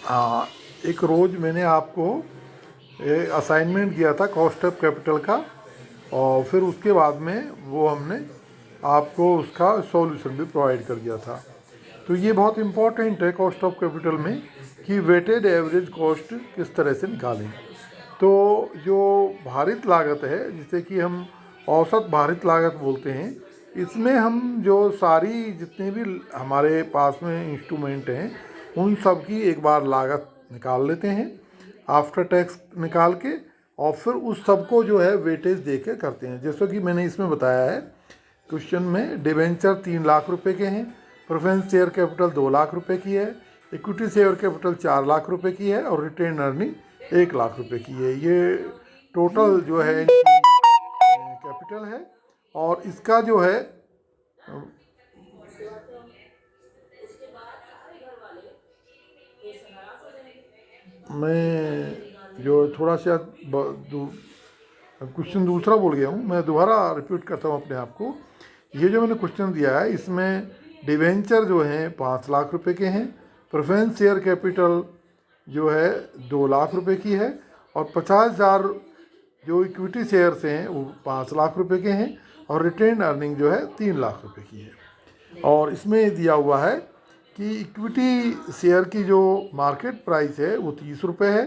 हाँ, एक रोज़ मैंने आपको असाइनमेंट दिया था कॉस्ट ऑफ कैपिटल का, और फिर उसके बाद में वो हमने आपको उसका सॉल्यूशन भी प्रोवाइड कर दिया था। तो ये बहुत इम्पोर्टेंट है कॉस्ट ऑफ कैपिटल में कि वेटेड एवरेज कॉस्ट किस तरह से निकालें। तो जो भारित लागत है, जिसे कि हम औसत भारित लागत बोलते हैं, इसमें हम जो सारी जितने भी हमारे पास में इंस्ट्रूमेंट हैं उन सब की एक बार लागत निकाल लेते हैं आफ्टर टैक्स निकाल के, और फिर उस सब को जो है वेटेज दे के करते हैं। जैसे कि मैंने इसमें बताया है क्वेश्चन में, डिवेंचर 3 लाख रुपए के हैं, प्रेफरेंस शेयर कैपिटल 2 लाख रुपए की है, इक्विटी शेयर कैपिटल 4 लाख रुपए की है, और रिटेन अर्निंग 1 लाख रुपए की है। ये टोटल जो है कैपिटल है। और इसका जो है मैं जो थोड़ा सा क्वेश्चन दूसरा बोल गया हूँ, मैं दोबारा रिपीट करता हूँ अपने आप को। ये जो मैंने क्वेश्चन दिया है इसमें डिवेंचर जो हैं 5 लाख रुपए के हैं, प्रेफरेंस शेयर कैपिटल जो है 2 लाख रुपए की है, और 50,000 जो इक्विटी शेयर्स हैं वो 5 लाख रुपए के हैं, और रिटेन अर्निंग जो है 3 लाख रुपए की है। और इसमें दिया हुआ है कि इक्विटी शेयर की जो मार्केट प्राइस है वो 30 रुपये है,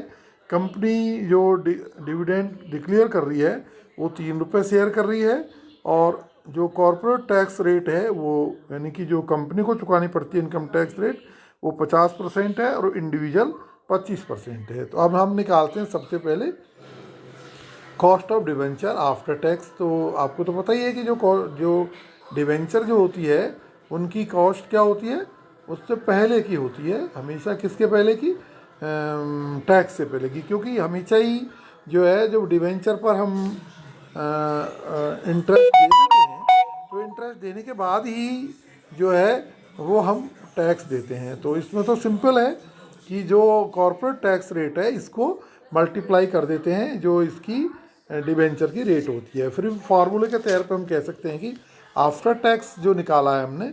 कंपनी जो डिविडेंड डिक्लेयर कर रही है वो 3 रुपये शेयर कर रही है, और जो कॉरपोरेट टैक्स रेट है वो यानी कि जो कंपनी को चुकानी पड़ती है इनकम टैक्स रेट वो 50% है, और इंडिविजुअल 25% है। तो अब हम निकालते हैं सबसे पहले cost of debenture after tax. तो आपको तो पता ही है कि जो डिवेंचर जो होती है उनकी कॉस्ट क्या होती है, उससे पहले की होती है हमेशा। किसके पहले की? टैक्स से पहले की, क्योंकि हमेशा ही जो है जब डिवेंचर पर हम इंटरेस्ट दे देते हैं तो इंटरेस्ट देने के बाद ही जो है वो हम टैक्स देते हैं। तो इसमें तो सिंपल है कि जो कॉर्पोरेट टैक्स रेट है इसको मल्टीप्लाई कर देते हैं जो इसकी डिवेंचर की रेट होती है। फिर फार्मूले के तौर पर हम कह सकते हैं कि आफ्टर टैक्स जो निकाला है हमने,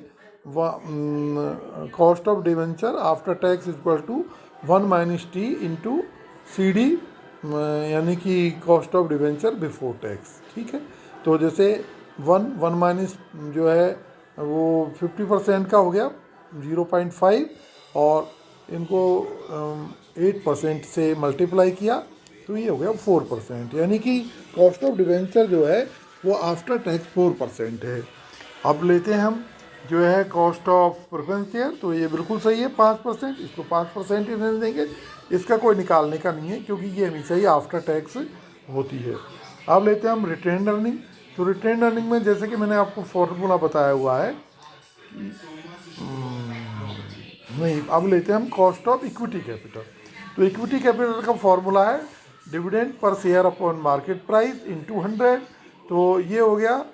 cost of debenture after tax equal to 1 - T × CD, यानी कि cost of debenture before tax. ठीक है, तो जैसे वन माइनस जो है वो 50% का हो गया 0.5, और इनको 8% से मल्टीप्लाई किया तो ये हो गया 4%, यानी कि कॉस्ट ऑफ डिवेंचर जो है वो आफ्टर टैक्स 4% है। अब लेते हैं हम जो है कॉस्ट ऑफ प्रेफरेंस शेयर, तो ये बिल्कुल सही है 5%, इसको 5% ही रहने देंगे, इसका कोई निकालने का नहीं है क्योंकि ये हमेशा ही आफ्टर टैक्स होती है। अब लेते हैं हम रिटेन अर्निंग। तो रिटेन अर्निंग में जैसे कि मैंने आपको फॉर्मूला बताया हुआ है नहीं, अब लेते हैं हम कॉस्ट ऑफ इक्विटी कैपिटल। तो इक्विटी कैपिटल का फॉर्मूला है dividend per share upon market price into 100। तो ये हो गया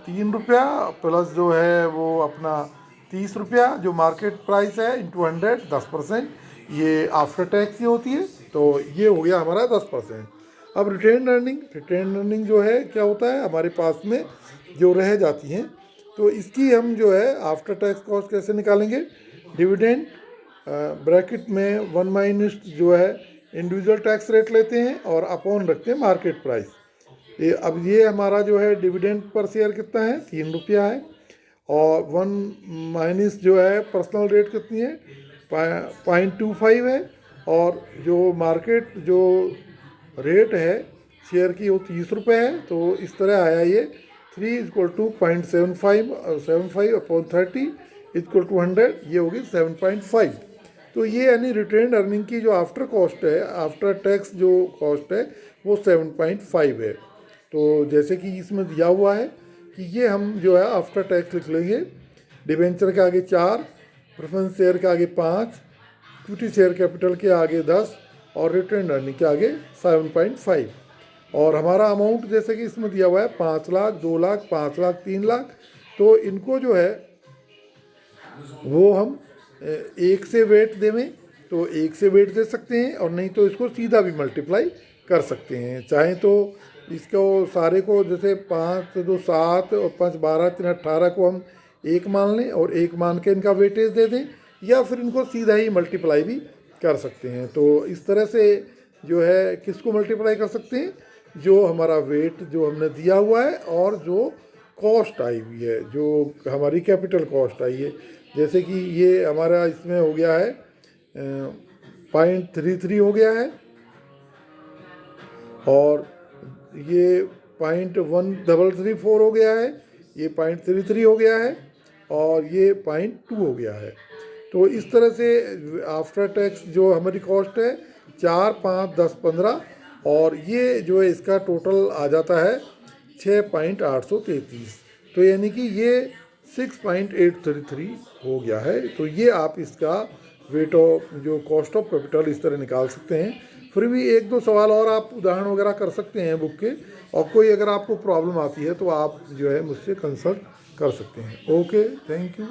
3 रुपया प्लस जो है वो अपना 30 रुपया जो मार्केट प्राइस है इंटू 100, 10%, ये आफ्टर टैक्स ही होती है। तो ये हो गया हमारा 10%। अब रिटेन अर्निंग जो है क्या होता है, हमारे पास में जो रह जाती हैं तो इसकी हम जो है आफ्टर टैक्स कॉस्ट कैसे निकालेंगे। डिविडेंड ब्रैकेट में 1 - जो है इंडिविजुअल टैक्स रेट लेते हैं और अपॉन रखते हैं मार्केट प्राइस। अब ये हमारा जो है डिविडेंड पर शेयर कितना है, 3 रुपया है, और 1 - जो है पर्सनल रेट कितनी है 0.25 है, और जो मार्केट जो रेट है शेयर की वो 30 रुपये है। तो इस तरह आया ये 3 = 0.75 इक्वल टू 100, ये होगी 7.5। तो ये यानी रिटेन अर्निंग की जो आफ्टर कॉस्ट है, आफ्टर टैक्स जो कॉस्ट है वो 7.5 है। तो जैसे कि इसमें दिया हुआ है कि ये हम जो है आफ्टर टैक्स लिख लेंगे। डिवेंचर के आगे 4, प्रेफरेंस शेयर के आगे 5, इक्विटी शेयर कैपिटल के आगे 10, और रिटेन अर्निंग के आगे 7.5। और हमारा अमाउंट जैसे कि इसमें दिया हुआ है 5 लाख, 2 लाख, 5 लाख, 3 लाख। तो इनको जो है वो हम एक से वेट देवें तो एक से वेट दे सकते हैं, और नहीं तो इसको सीधा भी मल्टीप्लाई कर सकते हैं। चाहे तो इसको सारे को जैसे 5 2 7 और 5 12 3 18 को हम एक मान लें और एक मान के इनका वेटेज दे दें, या फिर इनको सीधा ही मल्टीप्लाई भी कर सकते हैं। तो इस तरह से जो है किसको मल्टीप्लाई कर सकते हैं, जो हमारा वेट जो हमने दिया हुआ है और जो कॉस्ट आई हुई है, जो हमारी कैपिटल कॉस्ट आई है। जैसे कि ये हमारा इसमें हो गया है 0.33 हो गया है, और ये 0.1334 हो गया है, ये 0.33 हो गया है, और ये 0.2 हो गया है। तो इस तरह से आफ्टर टैक्स जो हमारी कॉस्ट है 4, 5, 10, 15, और ये जो है इसका टोटल आ जाता है 6.833। तो यानी कि ये 6.833 हो गया है। तो ये आप इसका वेट ऑफ जो कॉस्ट ऑफ कैपिटल इस तरह निकाल सकते हैं। फिर भी एक दो सवाल और आप उदाहरण वगैरह कर सकते हैं बुक के, और कोई अगर आपको प्रॉब्लम आती है तो आप जो है मुझसे कंसल्ट कर सकते हैं। Okay, thank you.